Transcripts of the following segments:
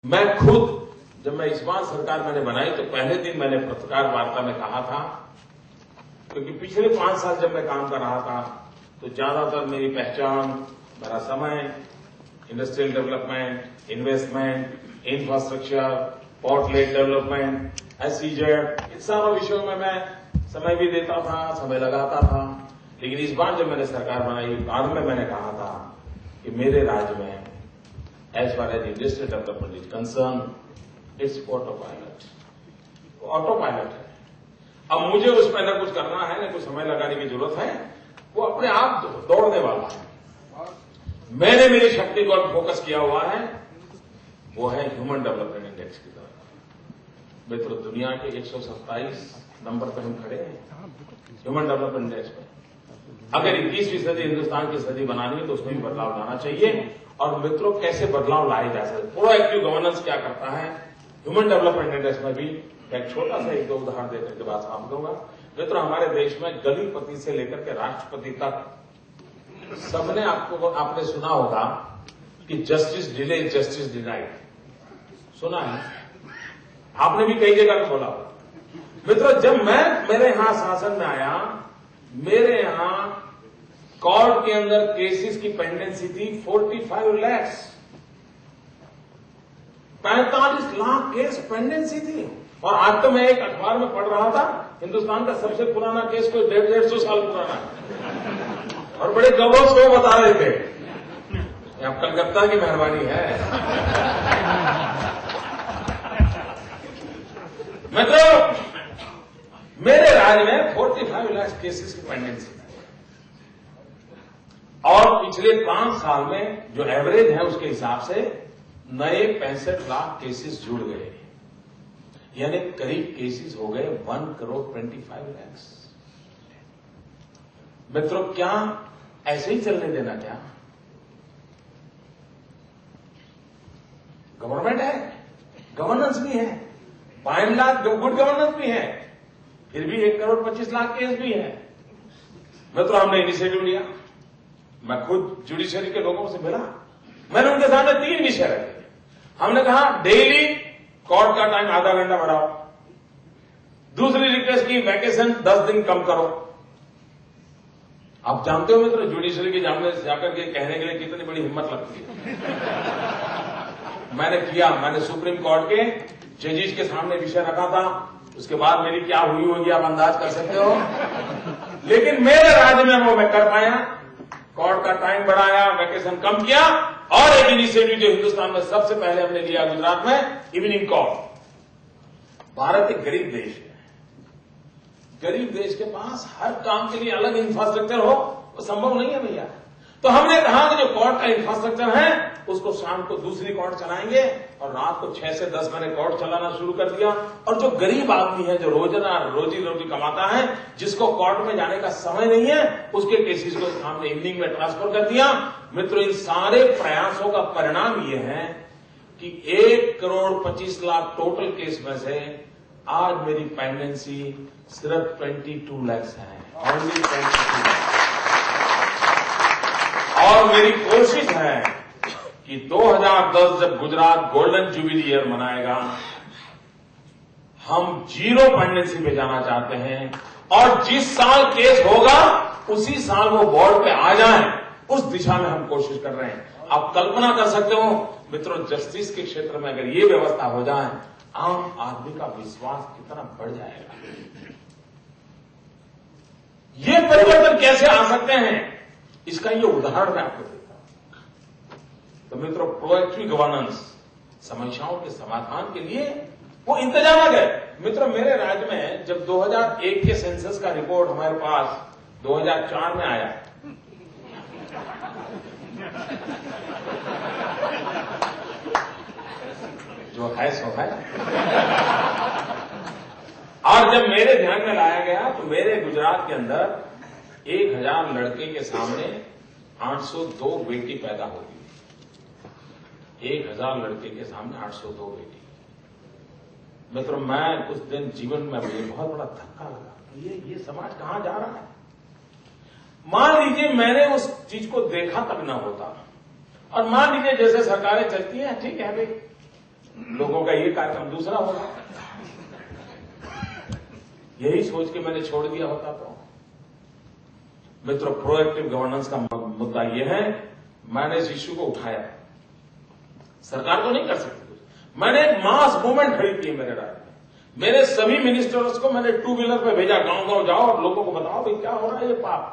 मैं खुद जब मैं इस बार सरकार मैंने बनाई तो पहले दिन मैंने पत्रकार वार्ता में कहा था, क्योंकि पिछले 5 साल जब मैं काम कर रहा था तो ज्यादातर मेरी पहचान, मेरा समय industrial development, investment, infrastructure, port led development, SEZ, इन सारों विषयों में मैं समय भी देता था, समय लगाता था। लेकिन इस बार जब मैंने सरकार बनाई, बाद में मैंने कहा था कि मेरे राज्य में as far as industrial development is concern, it's autopilot है। अब मुझे उस पर न कुछ करना है, न कुछ समय लगाने की जरूरत है, वो अपने आप दौड़ने वाला है। मैंने मेरी शक्ति को फोकस किया हुआ है, वो है ह्यूमन डेवलपमेंट इंडेक्स की तरफ। मित्रों, दुनिया के 127 नंबर पर हम खड़े हैं ह्यूमन डेवलपमेंट इंडेक्स में। अगर 21वीं सदी हिंदुस्तान की सदी बनानी है तो उसमें भी बदलाव लाना चाहिए। और मित्रों, कैसे बदलाव लाए जा सकते, प्रोएक्टिव गवर्नेंस क्या करता है ह्यूमन डेवलपमेंट इंडेक्स में भी एक छोटा सा 1-2 उदाहरण देकर के बात समाप्त करूंगा। मित्रों, हमारे देश में गलीपति से लेकर के राष्ट्रपति तक सबने आपने सुना होगा कि जस्टिस डिले जस्टिस डिनाइड, सुना है? आपने भी कई जगह पे बोला होगा। मित्रों, जब मैं मेरे यहां शासन में आया, मेरे यहां कोर्ट के अंदर केसेस की पेंडेंसी थी 45 लाख, 45 लाख केस पेंडेंसी थी। और आज तो मैं एक अखबार में पढ़ रहा था, हिंदुस्तान का सबसे पुराना केस कोई 150 साल पुराना है, और बड़े गौरव से वो बता रहे थे। अब कलकत्ता की मेहरबानी है। मतलब मेरे राज्य में 45 लाख केसेस की पेंडेंसी है, और पिछले 5 साल में जो एवरेज है उसके हिसाब से नए 65 लाख केसेस जुड़ गए, यानी करीब केसेस हो गए 1,25 लाख। मित्रों, क्या ऐसे ही चलने देना? क्या गवर्नमेंट है, गवर्नेंस भी है, by and large good governance भी है, फिर भी 1,25 लाख केस भी है। मित्रों, हमने इनिशिएटिव लिया, मैं खुद जुडिशरी के लोगों से मिला, मैंने उनके सामने 3 विषय रखे। हमने कहा डेली कोर्ट का टाइम आधा घंटा बढ़ाओ, दूसरी रिक्वेस्ट की वैकेशन 10 दिन कम करो। आप जानते हो मित्रों, जुडिशरी के सामने जाकर के कहने के लिए कितनी बड़ी हिम्मत लगती है। मैंने किया, मैंने सुप्रीम कोर्ट के जजेस के सामने विषय रखा था, उसके बाद मेरी क्या हुई होगी आप अंदाज कर सकते हो। लेकिन मेरे राज्य में वो मैं कर पाया, कोर्ट का टाइम बढ़ाया, वैकेशन कम किया, और एक इनिशिएटिव जो हिंदुस्तान में सबसे पहले हमने लिया गुजरात में, इवनिंग कोर्ट। भारत एक गरीब देश है, गरीब देश के पास हर काम के लिए अलग इंफ्रास्ट्रक्चर हो वो संभव नहीं है भैया। तो हमने कहा कि जो कोर्ट का इंफ्रास्ट्रक्चर है उसको शाम को दूसरी कोर्ट चलाएंगे, और रात को 6 से 10 मैंने कोर्ट चलाना शुरू कर दिया। और जो गरीब आदमी है, जो रोजाना रोजी रोटी कमाता है, जिसको कोर्ट में जाने का समय नहीं है, उसके केसेस को हमने इवनिंग में ट्रांसफर कर दिया। मित्रों, इन सारे प्रयासों का परिणाम ये है कि 1,25,00,000 टोटल केस में से आज मेरी पेंडेंसी सिर्फ 22 लाख है, ओनली 22 लाख। और मेरी कोशिश है कि 2010 जब गुजरात गोल्डन जुबिली ईयर मनाएगा, हम 0 पेंडेंसी पे जाना चाहते हैं, और जिस साल केस होगा उसी साल वो बोर्ड पे आ जाए, उस दिशा में हम कोशिश कर रहे हैं। आप कल्पना कर सकते हो मित्रों, जस्टिस के क्षेत्र में अगर ये व्यवस्था हो जाए, आम आदमी का विश्वास कितना बढ़ जाएगा। ये परिवर्तन कैसे आ सकते हैं, इसका ये उदाहरण मैं आपको देता हूं। तो मित्रों, प्रोएक्टिव गवर्नेंस, समस्याओं के समाधान के लिए वो इंतजाम है। मित्रों, मेरे राज्य में जब 2001 के सेंसस का रिपोर्ट हमारे पास 2004 में आया, जो है सो है, और जब मेरे ध्यान में लाया गया तो मेरे गुजरात के अंदर 1,000 लड़के के सामने 802 बेटी पैदा होगी। 1,000 लड़के के सामने 802 बेटी। मित्रों, मैं कुछ दिन जीवन में मुझे बहुत बड़ा धक्का लगा, ये समाज कहां जा रहा है। मान लीजिए मैंने उस चीज को देखा तब न होता, और मान लीजिए जैसे सरकारें चलती हैं, ठीक है भाई, ये कार्यक्रम दूसरा होगा। यही सोच के मैंने छोड़ दिया होता तो। मित्रों, प्रोएक्टिव गवर्नेंस का मुद्दा यह है, मैंने इस इश्यू को उठाया। सरकार तो नहीं कर सकती कुछ। मैंने एक मास मूवमेंट खड़ी की मेरे राज्य में। मेरे सभी मिनिस्टर्स को मैंने 2 व्हीलर पे भेजा, गांव-गांव जाओ और लोगों को बताओ भाई क्या हो रहा है ये पाप।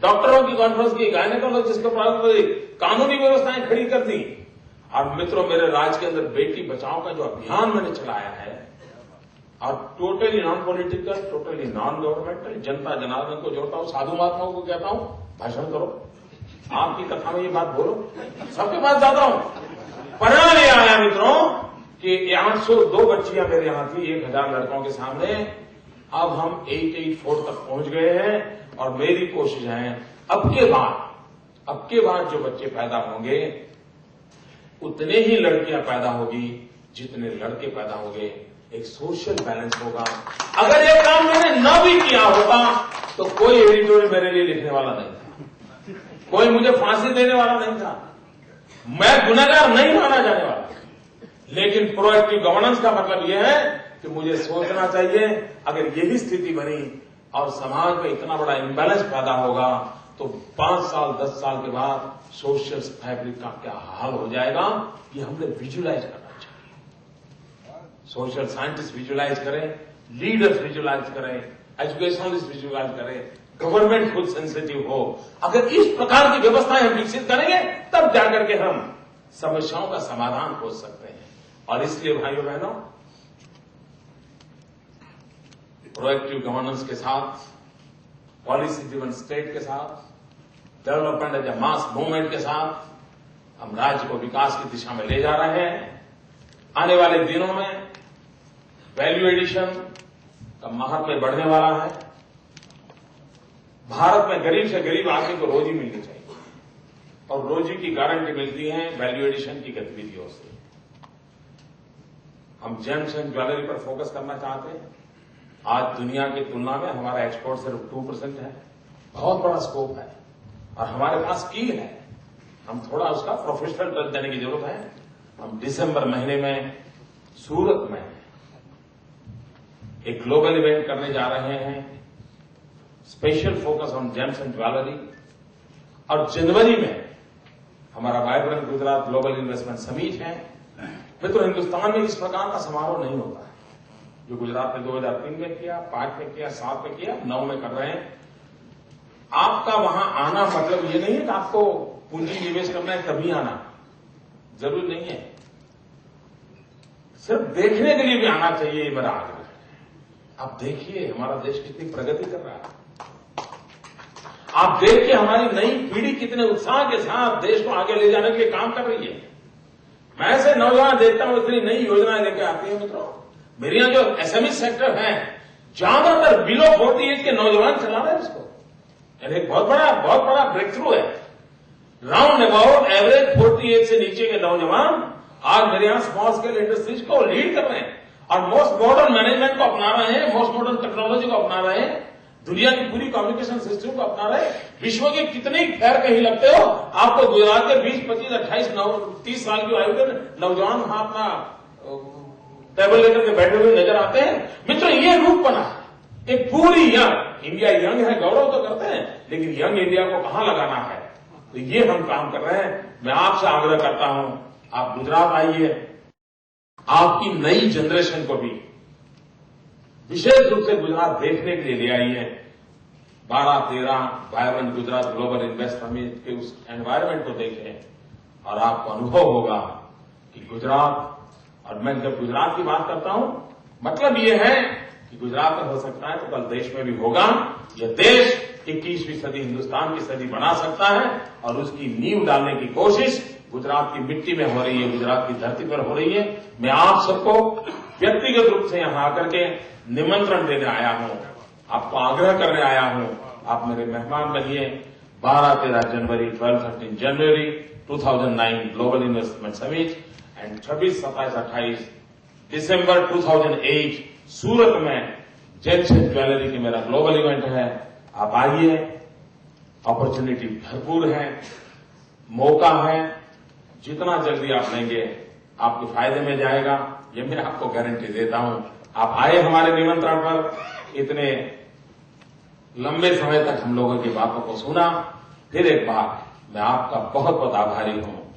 डॉक्टरों की कॉन्फ्रेंस की, गायनेकोलॉजिस्ट के पास कानूनी व्यवस्थाएं खड़ी कर दी। और मित्रों, मेरे राज्य के अंदर बेटी बचाओ का जो अभियान मैंने चलाया है, और totally non political, totally non governmental, जनता जनार्दन को जोड़ता हूं, साधु महात्माओं को कहता हूं भाषण करो, आपकी कथा में ये बात बोलो, सबके पास जाता हूं। परिणाम ये आया मित्रों कि 802 बच्चियां मेरे यहां थी 1000 लड़कों के सामने। अब हम 884 तक पहुंच गए हैं और मेरी कोशिश है अब के बाद जो बच्चे पैदा होंगे उतने ही लड़कियां पैदा होगी जितने लड़के पैदा होंगे। एक सोशल बैलेंस होगा। अगर ये काम मैंने न भी किया होता तो कोई एडिटोरियल मेरे लिए लिखने वाला नहीं था, कोई मुझे फांसी देने वाला नहीं था, मैं गुनहगार नहीं माना जाने वाला। लेकिन प्रोएक्टिव गवर्नेंस का मतलब यह है कि मुझे सोचना चाहिए, अगर यही स्थिति बनी और समाज में इतना बड़ा इम्बैलेंस पैदा होगा तो 5 साल 10 साल के बाद सोशल फैब्रिक का क्या हाल हो जाएगा, ये हमने विजुलाइज करना चाहिए। सोशल साइंटिस्ट विजुलाइज करें, लीडर्स विजुलाइज करें, एजुकेशनलिस्ट विजुलाइज करें, गवर्नमेंट खुद सेंसिटिव हो। अगर इस प्रकार की व्यवस्थाएं हम विकसित करेंगे तब जाकर के हम समस्याओं का समाधान खोज सकते हैं। और इसलिए भाइयों बहनों, प्रोएक्टिव गवर्नेंस के साथ, पॉलिसी ड्रिवन स्टेट के साथ, development as a mass movement के साथ हम राज्य को विकास की दिशा में ले जा रहे हैं। आने वाले दिनों में वैल्यू एडिशन का महत्व बढ़ने वाला है। भारत में गरीब से गरीब आदमी को रोजी मिलनी चाहिए और रोजी की गारंटी मिलती है वैल्यू एडिशन की गतिविधियों से। हम जेम्स एंड ज्वेलरी पर फोकस करना चाहते हैं। आज दुनिया की तुलना में हमारा एक्सपोर्ट सिर्फ 2% है, बहुत बड़ा स्कोप है और हमारे पास स्किल है। हम थोड़ा उसका प्रोफेशनल टच देने की जरूरत है। हम दिसंबर महीने में सूरत में एक ग्लोबल इवेंट करने जा रहे हैं, special focus on James and jewellery. और जनवरी में हमारा vibrant Gujarat global investment summit है। मित्रों, हिंदुस्तान में इस प्रकार का समारोह नहीं होता है जो गुजरात ने 2003 में किया, 5 में किया, 7 में किया, 9 में कर रहे हैं। आपका वहां आना मतलब ये नहीं है कि आपको पूंजी निवेश करना है तभी आना, जरूर नहीं है। सिर्फ देखने के लिए भी आना चाहिए, ये मेरा आग्रह है। आप देखिए हमारा देश कितनी प्रगति कर रहा है। आप देखिए हमारी नई पीढ़ी कितने उत्साह के साथ देश को आगे ले जाने के लिए काम कर रही है। मैं ऐसे नौजवान देखता हूं, इतनी नई योजनाएं लेकर आती है। मित्रों, मेरे यहां जो एसएमई सेक्टर है, ज्यादातर बिलो 40 एज के नौजवान चला रहे हैं इसको। यानी एक बहुत बड़ा ब्रेक थ्रू है। राउंड अबाउट एवरेज 40 एज से नीचे के नौजवान आज मेरे यहां स्मॉल स्केल इंडस्ट्रीज को लीड कर रहे हैं और मोस्ट मॉडर्न मैनेजमेंट को अपना रहे हैं, मोस्ट मॉडर्न टेक्नोलॉजी को अपना रहे हैं, दुनिया की पूरी कम्युनिकेशन सिस्टम को अपना रहे हैं। विश्व के कितने खैर कहीं लगते हो, आपको गुजरात के 20, 25, 28, 30 साल की आयु के नौजवान वहां अपना टेबल लेकर के बैठे हुए नजर आते हैं। मित्रों, ये रूप बना है एक पूरी यंग इंडिया। यंग है, गौरव तो करते हैं, लेकिन यंग इंडिया को कहां लगाना है, तो ये हम काम कर रहे हैं। मैं आपसे आग्रह करता हूं, आप गुजरात आइए, आपकी नई जनरेशन को भी विशेष रूप से गुजरात देखने के लिए ले आइए। 12-13 vibrant Gujarat global invest summit के उस एनवायरमेंट को देखें और आपको अनुभव होगा कि गुजरात, और मैं जब गुजरात की बात करता हूं मतलब ये है कि गुजरात में हो सकता है तो कल देश में भी होगा। यह देश 21वीं सदी हिंदुस्तान की सदी बना सकता है और उसकी नींव डालने की कोशिश गुजरात की मिट्टी में हो रही है, गुजरात की धरती पर हो रही है। मैं आप सबको व्यक्तिगत रूप से यहां आकर के निमंत्रण देने आया हूं, आपको आग्रह करने आया हूं, आप मेरे मेहमान बनिए। 12-13 जनवरी, 12-13 जनवरी 2009 ग्लोबल इन्वेस्टमेंट समिट एंड 26, 27, 28 दिसंबर 2008 सूरत में जेम्स एंड ज्वेलरी की मेरा ग्लोबल इवेंट है। आप आइए, अपॉर्चुनिटी भरपूर है, मौका है, जितना जल्दी आप लेंगे आपके फायदे में जाएगा, ये मैं आपको गारंटी देता हूं। आप आए हमारे निमंत्रण पर, इतने लंबे समय तक हम लोगों की बातों को सुना। फिर एक बार मैं आपका बहुत बहुत आभारी हूं।